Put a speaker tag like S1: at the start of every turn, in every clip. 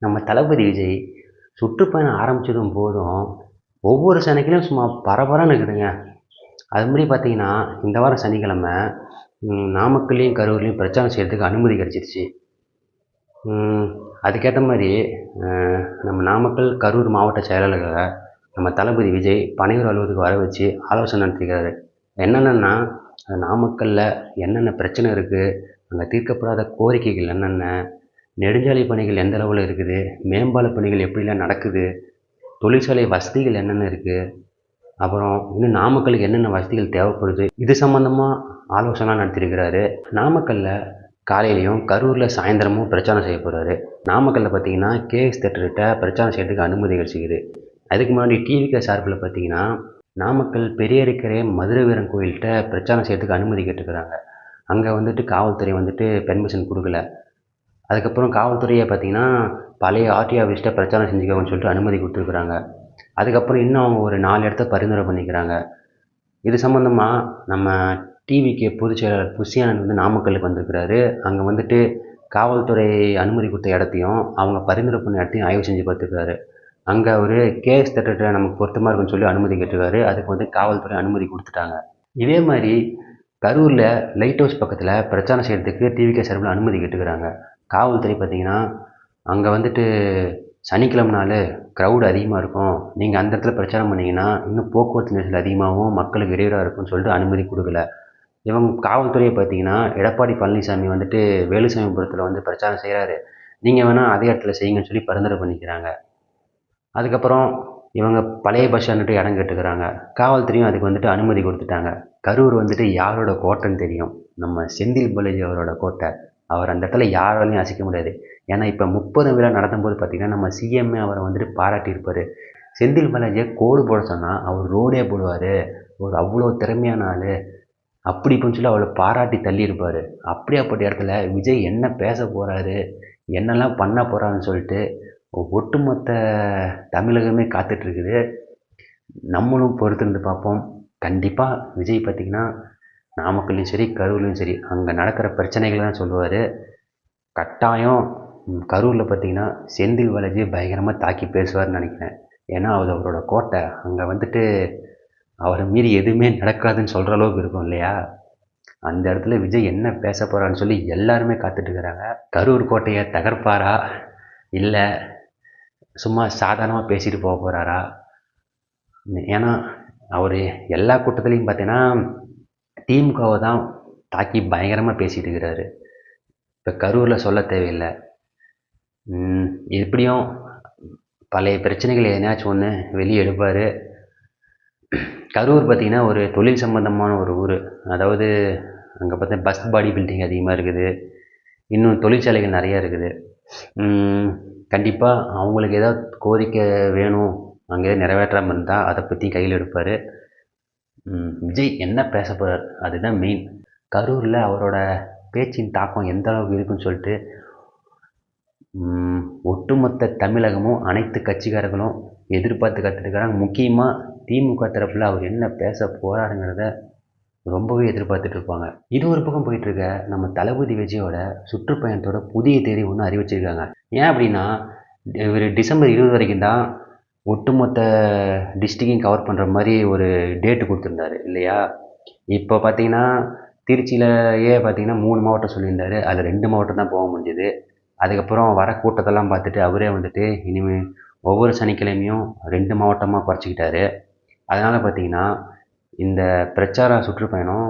S1: நம்ம தளபதி விஜய் சுற்றுப்பயணம் ஆரம்பிச்சதும் போதும் ஒவ்வொரு சனிக்கிழமையும் சும்மா பரபரன்னு இருக்குதுங்க. அதுமாரி பார்த்தீங்கன்னா, இந்த வாரம் சனிக்கிழமை நாமக்கல்லையும், கரூர்லையும் பிரச்சாரம் செய்றதுக்கு அனுமதி கிடைச்சிருச்சு. அதுக்கேத்த மாரி நம்ம நாமக்கல், கரூர் மாவட்ட செயலாளர்கள நம்ம தளபதி விஜய் பனையூர் அலுவலகத்துக்கு வர வச்சு ஆலோசனை நடத்தியிருக்காரு. என்னென்னன்னா, நாமக்கல்ல என்னென்ன பிரச்சனை இருக்கு, அங்கே தீர்க்கப்படாத கோரிக்கைகள் என்னென்ன, நெடுஞ்சாலை பணிகள் எந்த அளவில் இருக்குது, மேம்பால பணிகள் எப்படிலாம் நடக்குது, தொழிற்சாலை வசதிகள் என்னென்ன இருக்குது, அப்புறம் இன்னும் நாமக்கலுக்கு என்னென்ன வசதிகள் தேவைப்படுது, இது சம்மந்தமாக ஆலோசனை நடத்தியிருக்கிறாரு. நாமக்கல்லில் காலையிலையும் கரூரில் சாயந்தரமும் பிரச்சாரம் செய்ய போகிறாரு. நாமக்கல்லில் பார்த்தீங்கன்னா கேஎஸ் தேட்டர்கிட்ட பிரச்சாரம் செய்யறதுக்கு அனுமதி கிடைச்சிக்குது. அதுக்கு முன்னாடி டிவிகே சார்பில் பார்த்தீங்கன்னா நாமக்கல் பெரியரிக்கரை மதுரை வீரன் கோயில்கிட்ட பிரச்சாரம் செய்யறதுக்கு அனுமதி கேட்டுக்கிறாங்க. அங்கே வந்துட்டு காவல்துறை வந்துட்டு பெர்மிஷன் கொடுக்கல. அதுக்கப்புறம் காவல்துறையை பார்த்தீங்கன்னா பழைய ஆர்டி ஆஃபீஸ்கிட்ட பிரச்சாரம் செஞ்சுக்கோன்னு சொல்லிட்டு அனுமதி கொடுத்துருக்குறாங்க. அதுக்கப்புறம் இன்னும் அவங்க ஒரு 4 இடத்த பரிந்துரை பண்ணிக்கிறாங்க. இது சம்மந்தமாக நம்ம டிவிகே பொதுச் செயலாளர் புஷியானந்த் வந்து நாமக்கல்லுக்கு வந்திருக்கிறாரு. அங்கே வந்துட்டு காவல்துறை அனுமதி கொடுத்த இடத்தையும் அவங்க பரிந்துரை பண்ண இடத்தையும் ஆய்வு செஞ்சு பார்த்துருக்காரு. அங்கே ஒரு கேஎஸ் தேட்டர்கிட்ட நமக்கு பொருத்தமாக இருக்குன்னு சொல்லி அனுமதி கேட்டிருக்காரு. அதுக்கு வந்து காவல்துறை அனுமதி கொடுத்துட்டாங்க. இதே மாதிரி கரூரில் லைட் ஹவுஸ் பக்கத்தில் பிரச்சாரம் செய்கிறதுக்கு டிவிகே சார்பில் அனுமதி கேட்டுக்கிறாங்க. காவல்துறை பார்த்தீங்கன்னா அங்கே வந்துட்டு சனிக்கிழமை நாள் க்ரௌடு அதிகமாக இருக்கும், நீங்கள் அந்த இடத்துல பிரச்சாரம் பண்ணிங்கன்னா இன்னும் போக்குவரத்து நெரிசல் அதிகமாகவும் மக்களுக்கு இடையூறாக இருக்கும்னு சொல்லிட்டு அனுமதி கொடுக்கல. இவங்க காவல்துறையை பார்த்தீங்கன்னா எடப்பாடி பழனிசாமி வந்துட்டு வேலுசாமிபுரத்தில் வந்து பிரச்சாரம் செய்கிறாரு, நீங்கள் வேணால் அதே இடத்துல செய்யுங்கன்னு சொல்லி பரிந்துரை பண்ணிக்கிறாங்க. அதுக்கப்புறம் இவங்க பழைய பஸ் ஸ்டாண்டுட்டு இடம் கேட்டுக்கிறாங்க. காவல்துறையும் அதுக்கு வந்துட்டு அனுமதி கொடுத்துட்டாங்க. கரூர் வந்துட்டு யாரோட கோட்டைன்னு தெரியும், நம்ம செந்தில் பாலாஜி அவரோட கோட்டை. அவர் அந்த இடத்துல யாராலையும் அசைக்க முடியாது. ஏன்னா இப்போ 30 விழா நடத்தும்போது பார்த்தீங்கன்னா நம்ம சிஎம்ஏ அவரை வந்துட்டு பாராட்டியிருப்பார். செந்தில் பாலாஜியை கோடு போட சொன்னால் அவர் ரோடே போடுவார், ஒரு அவ்வளோ திறமையான ஆள், அப்படி இப்படின்னு சொல்லி அவளை பாராட்டி தள்ளியிருப்பார். அப்படியாப்பட்ட இடத்துல விஜய் என்ன பேச போகிறாரு, என்னெல்லாம் பண்ண போகிறாருன்னு சொல்லிட்டு ஒட்டுமொத்த தமிழகமே காத்துட்ருக்குது. நம்மளும் பொறுத்திருந்து பார்ப்போம். கண்டிப்பாக விஜய் பார்த்திங்கன்னா நாமக்கல்லையும் சரி கரூர்லையும் சரி அங்கே நடக்கிற பிரச்சனைகளை தான் சொல்லுவார். கட்டாயம் கரூரில் பார்த்திங்கன்னா செந்தில் பாலாஜி பயங்கரமாக தாக்கி பேசுவார்னு நினைக்கிறேன். ஏன்னா அது அவரோட கோட்டை. அங்கே வந்துட்டு அவரை மீறி எதுவுமே நடக்காதுன்னு சொல்கிற அளவுக்கு இருக்கும் இல்லையா. அந்த இடத்துல விஜய் என்ன பேச போகிறான்னு சொல்லி எல்லாருமே காத்துட்ருக்குறாங்க. கரூர் கோட்டையை தகர்ப்பாரா, இல்லை சும்மா சாதாரணமாக பேசிட்டு போக போகிறாரா? ஏன்னா அவர் எல்லா கூட்டத்துலேயும் பார்த்தீங்கன்னா திமுகவை தான் தாக்கி பயங்கரமாக பேசிகிட்டு இருக்கிறாரு. இப்போ கரூரில் சொல்ல தேவையில்லை. எப்படியும் பழைய பிரச்சனைகள் எதனாச்சும் ஒன்று வெளியே எடுப்பார். கரூர் பார்த்திங்கன்னா ஒரு தொழில் சம்பந்தமான ஒரு ஊர். அதாவது அங்கே பார்த்தா பஸ் பாடி பில்டிங் அதிகமாக இருக்குது, இன்னும் தொழிற்சாலைகள் நிறையா இருக்குது. கண்டிப்பாக அவங்களுக்கு ஏதாவது கோரிக்கை வேணும், அங்கே நிறைவேற்றாமல் இருந்தால் அதை பற்றி கையில் எடுப்பார். விஜய் என்ன பேச போகிறார் அதுதான் மெயின். கரூரில் அவரோட பேச்சின் தாக்கம் எந்த அளவுக்கு இருக்குன்னு சொல்லிட்டு ஒட்டுமொத்த தமிழகமும் அனைத்து கட்சிக்காரர்களும் எதிர்பார்த்து காத்துட்ருக்காங்க. முக்கியமாக திமுக தரப்பில் அவர் என்ன பேச போகிறாருங்கிறத ரொம்பவே எதிர்பார்த்துட்டு இருப்பாங்க. இது ஒரு பக்கம் போயிட்டுருக்க நம்ம தளபதி விஜயோட சுற்றுப்பயணத்தோட புதிய தேதி ஒன்று அறிவிச்சிருக்காங்க. ஏன் அப்படின்னா இவர் டிசம்பர் 20 வரைக்கும் தான் ஒட்டுமொத்த டிஸ்ட்ரிக்டையும் கவர் பண்ணுற மாதிரி ஒரு டேட்டு கொடுத்துருந்தாரு இல்லையா. இப்போ பார்த்தீங்கன்னா திருச்சியிலேயே பார்த்தீங்கன்னா 3 மாவட்டம் சொல்லியிருந்தார், அதில் 2 மாவட்டம் தான் போக முடிஞ்சுது. அதுக்கப்புறம் வர கூட்டத்தெல்லாம் பார்த்துட்டு அவரே வந்துட்டு இனிமேல் ஒவ்வொரு சனிக்கிழமையும் 2 மாவட்டமாக குறைச்சிக்கிட்டாரு. அதனால் பார்த்தீங்கன்னா இந்த பிரச்சார சுற்றுப்பயணம்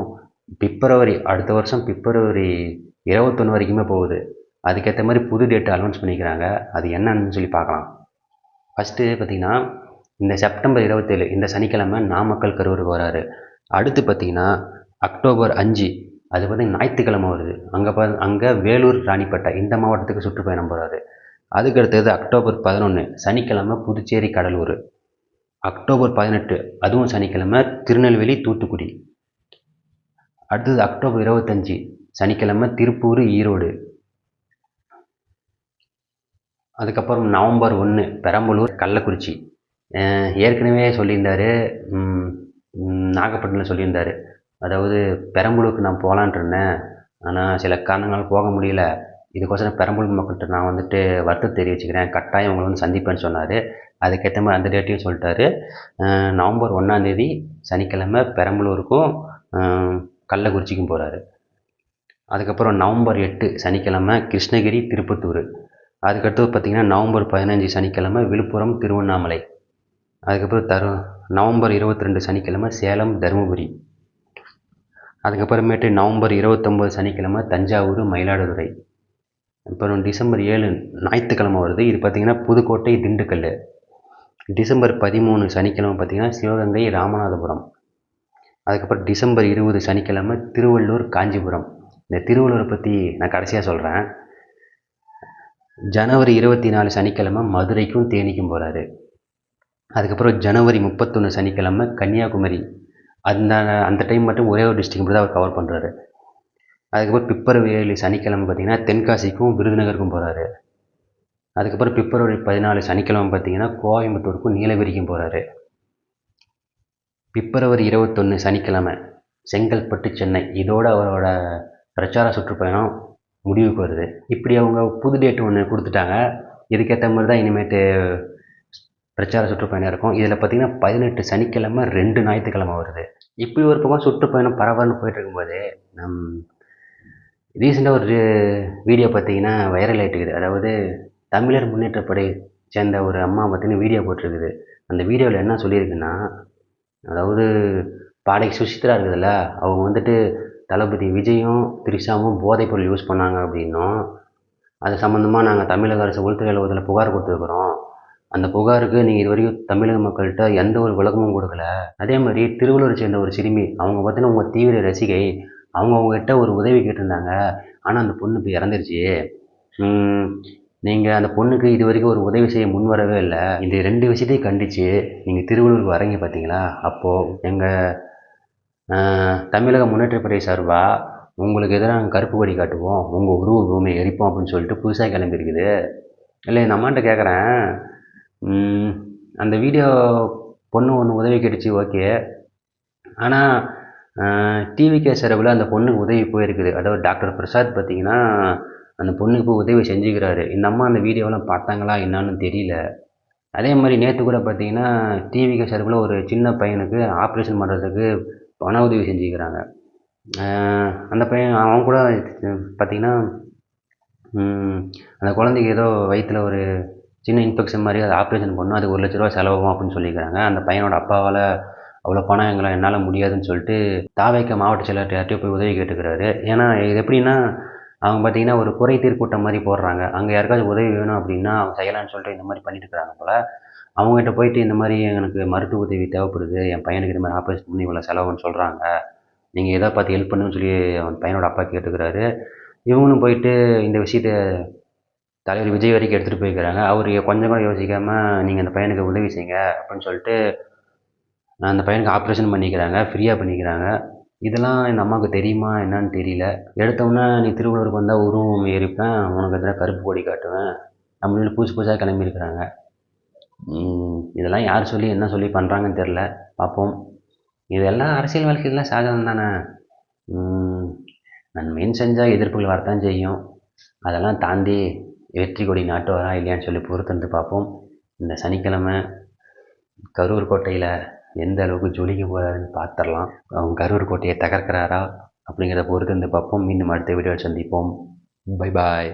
S1: அடுத்த வருஷம் பிப்ரவரி 21 வரைக்குமே போகுது. அதுக்கேற்ற மாதிரி புது டேட்டு அனௌன்ஸ் பண்ணிக்கிறாங்க. அது என்னன்னு சொல்லி பார்க்கலாம். ஃபஸ்ட்டு பார்த்திங்கன்னா இந்த செப்டம்பர் 27 இந்த சனிக்கிழமை நாமக்கல் கரூருக்கு வராரு. அடுத்து பார்த்திங்கன்னா அக்டோபர் 5 அது பார்த்திங்கன்னா ஞாயிற்றுக்கிழமை வருது. அங்கே வேலூர் ராணிப்பேட்டை இந்த மாவட்டத்துக்கு சுற்றுப்பயணம் போகிறாரு. அதுக்கடுத்தது அக்டோபர் 11 சனிக்கிழமை புதுச்சேரி கடலூர். அக்டோபர் 18 அதுவும் சனிக்கிழமை திருநெல்வேலி தூத்துக்குடி. அடுத்தது அக்டோபர் 25 சனிக்கிழமை திருப்பூர் ஈரோடு. அதுக்கப்புறம் நவம்பர் 1 பெரம்பலூர் கள்ளக்குறிச்சி. ஏற்கனவே சொல்லியிருந்தார், நாகப்பட்டினம் சொல்லியிருந்தார். அதாவது பெரம்பலூருக்கு நான் போகலான்ட்டு இருந்தேன், ஆனால் சில காரணங்களால் போக முடியல, இதுக்கோசரம் பெரம்பலூர் மக்கள்கிட்ட நான் வந்துட்டு வருத்தம் தெரிவிச்சுக்கிறேன், கட்டாயம் உங்களை வந்து சந்திப்பேன்னு சொன்னார். அதுக்கேற்ற மாதிரி அந்த டேட்டையும் சொல்லிட்டாரு. நவம்பர் 1ஆந்தேதி சனிக்கிழமை பெரம்பலூருக்கும் கள்ளக்குறிச்சிக்கும் போகிறாரு. அதுக்கப்புறம் நவம்பர் 8 சனிக்கிழமை கிருஷ்ணகிரி திருப்பத்தூர். அதுக்கடுத்து பார்த்திங்கன்னா நவம்பர் 15 சனிக்கிழமை விழுப்புரம் திருவண்ணாமலை. அதுக்கப்புறம் நவம்பர் 22 சனிக்கிழமை சேலம் தருமபுரி. அதுக்கப்புறமேட்டு நவம்பர் 29 சனிக்கிழமை தஞ்சாவூர் மயிலாடுதுறை. அப்புறம் டிசம்பர் 7 ஞாயிற்றுக்கிழமை வருது. இது பார்த்திங்கன்னா புதுக்கோட்டை திண்டுக்கல். டிசம்பர் 13 சனிக்கிழமை பார்த்திங்கன்னா சிவகங்கை ராமநாதபுரம். அதுக்கப்புறம் டிசம்பர் 20 சனிக்கிழமை திருவள்ளூர் காஞ்சிபுரம். இந்த திருவள்ளூரை பற்றி நான் கடைசியாக சொல்கிறேன். ஜனவரி 24 சனிக்கிழமை மதுரைக்கும் தேனிக்கும் போகிறாரு. அதுக்கப்புறம் ஜனவரி 31 சனிக்கிழமை கன்னியாகுமரி. அந்த டைம் மட்டும் ஒரே ஒரு டிஸ்ட்ரிக்ட் மட்டும் தான் அவர் கவர் பண்ணுறாரு. அதுக்கப்புறம் பிப்ரவரி 7 சனிக்கிழமை பார்த்திங்கன்னா தென்காசிக்கும் விருதுநகருக்கும் போகிறாரு. அதுக்கப்புறம் பிப்ரவரி 14 சனிக்கிழமை பார்த்திங்கன்னா கோயம்புத்தூருக்கும் நீலகிரிக்கும் போகிறாரு. பிப்ரவரி 21 சனிக்கிழமை செங்கல்பட்டு சென்னை. இதோடு அவரோட பிரச்சார சுற்றுப்பயணம் முடிவுக்கு வருது. இப்படி அவங்க புது டேட் ஒன்று கொடுத்துட்டாங்க. இதுக்கேற்ற மாதிரி தான் இனிமேட்டு பிரச்சார சுற்றுப்பயணம் இருக்கும். இதில் பார்த்திங்கன்னா 18 சனிக்கிழமை 2 ஞாயிற்றுக்கிழமை வருது. இப்படி ஒரு பக்கம் சுற்றுப்பயணம் பரபரன்னு போயிட்டு இருக்கும்போது ரீசெண்டாக ஒரு வீடியோ பார்த்திங்கன்னா வைரல் ஆகிட்டுருக்குது. அதாவது தமிழர் முன்னேற்றப்படை சேர்ந்த ஒரு அம்மா பார்த்திங்கன்னா வீடியோ போட்டிருக்குது. அந்த வீடியோவில் என்ன சொல்லியிருக்குன்னா, அதாவது பாடகி சுசித்ரா இருக்குதுல்ல, அவங்க வந்துட்டு தளபதி விஜயும் த்ரிஷாவும் போதைப்பொருள் யூஸ் பண்ணாங்க அப்படின்னும், அது சம்மந்தமாக நாங்கள் தமிழக அரசு உள்துறை அலுவலகத்தில் புகார் கொடுத்துருக்குறோம். அந்த புகாருக்கு நீங்கள் இது வரைக்கும் தமிழக மக்கள்கிட்ட எந்த ஒரு விளக்கமும் கொடுக்கல. அதே மாதிரி திருவள்ளூரை சேர்ந்த ஒரு சிறுமி, அவங்க பார்த்தீங்கன்னா உங்கள் தீவிர ரசிகை, அவங்கக்கிட்ட ஒரு உதவி கேட்டிருந்தாங்க. ஆனால் அந்த பொண்ணு இப்போ இறந்துருச்சு. நீங்கள் அந்த பொண்ணுக்கு இது வரைக்கும் ஒரு உதவி செய்ய முன் வரவே இல்லை. இந்த 2 விஷயத்தையும் கண்டித்து நீங்கள் திருவள்ளூருக்கு வரீங்க பார்த்தீங்களா, அப்போது எங்கள் தமிழக முன்னேற்றப்படை சார்பாக உங்களுக்கு எதிராக நாங்கள் கருப்பு கொடி காட்டுவோம், உங்கள் உருவ பூமியை எரிப்போம் அப்படின்னு சொல்லிட்டு புதுசாக கிளம்பியிருக்குது. இல்லை இந்த அம்மாட்ட கேட்குறேன், அந்த வீடியோ பொண்ணு ஒன்று உதவி கேட்டுச்சு, ஓகே. ஆனால் டிவிகே செலவில் அந்த பொண்ணுக்கு உதவி போயிருக்குது. அதாவது டாக்டர் பிரசாத் பார்த்திங்கன்னா அந்த பொண்ணுக்கு போய் உதவி செஞ்சுக்கிறாரு. இந்த அம்மா அந்த வீடியோவெலாம் பார்த்தாங்களா என்னான்னு தெரியல. அதே மாதிரி நேற்று கூட பார்த்திங்கன்னா டிவிகே சார்பில் ஒரு சின்ன பையனுக்கு ஆப்ரேஷன் பண்ணுறதுக்கு பண உதவி செஞ்சுக்கிறாங்க. அந்த பையன் அவன் கூட பார்த்திங்கன்னா அந்த குழந்தைக்கு ஏதோ வயிற்றில் ஒரு சின்ன இன்ஃபெக்ஷன் மாதிரி அதை ஆப்ரேஷன் பண்ணணும், அதுக்கு 1 லட்ச ரூபா செலவாகும் அப்படின்னு சொல்லியிருக்கிறாங்க. அந்த பையனோட அப்பாவால் அவ்வளோ பணம் என்னால் முடியாதுன்னு சொல்லிட்டு தாவேக்கா மாவட்ட செயலர்கிட்ட யார்கிட்டயோ போய் உதவி கேட்டுக்கிறாரு. ஏன்னா இது எப்படின்னா, அவங்க பார்த்திங்கன்னா ஒரு குறை தீர்க்கூட்டம் மாதிரி போடுறாங்க. அங்கே யாருக்காச்சும் உதவி வேணும் அப்படின்னா அவங்க செய்யலான்னு சொல்லிட்டு இந்த மாதிரி பண்ணிட்டு இருக்கிறாங்க போல். அவங்ககிட்ட போயிட்டு இந்த மாதிரி எனக்கு மருத்துவ உதவி தேவைப்படுது, என் பையனுக்கு இந்த மாதிரி ஆப்ரேஷன் பண்ணி இவ்வளோ செலவுன்னு சொல்கிறாங்க, நீங்கள் எதை பார்த்து ஹெல்ப் பண்ணுன்னு சொல்லி அவன் பையனோட அப்பா கேட்டுக்கிறாரு. இவங்களும் போயிட்டு இந்த விஷயத்தை தலைவர் விஜய் வரைக்கும் எடுத்துகிட்டு போய்க்கிறாங்க. அவர் கொஞ்சம் கூட யோசிக்காமல் நீங்கள் அந்த பையனுக்கு உதவி செய்யுங்க அப்படின்னு சொல்லிட்டு அந்த பையனுக்கு ஆப்ரேஷன் பண்ணிக்கிறாங்க, ஃப்ரீயாக பண்ணிக்கிறாங்க. இதெல்லாம் இந்த அம்மாவுக்கு தெரியுமா என்னன்னு தெரியல. எடுத்தோடனே நீ திருவள்ளூருக்கு வந்தால் உருவம் எரிப்பேன், உனக்கு எதிராக கருப்பு கொடி காட்டுவேன் அப்படின்னு புதுசாக கிளம்பியிருக்கிறாங்க. இதெல்லாம் யார் சொல்லி என்ன சொல்லி பண்ணுறாங்கன்னு தெரில, பார்ப்போம். இதெல்லாம் அரசியல் வாழ்க்கையில் சகஜம் தானே. நன்மைன்னு செஞ்சால் எதிர்ப்புகள் வரத்தான் செய்யும். அதெல்லாம் தாண்டி வெற்றி கொடி நாட்டுவாரா இல்லையான்னு சொல்லி பொறுத்திருந்து பார்ப்போம். இந்த சனிக்கிழமை கரூர் கோட்டையில் எந்த அளவுக்கு ஜொலிக்க போகிறாருன்னு பார்த்துடலாம். அவங்க கரூர் கோட்டையை தகர்க்கிறாரா அப்படிங்கிறத பொறுத்திருந்து பார்ப்போம். மீண்டும் அடுத்த வீடியோவில் சந்திப்போம். Bye bye.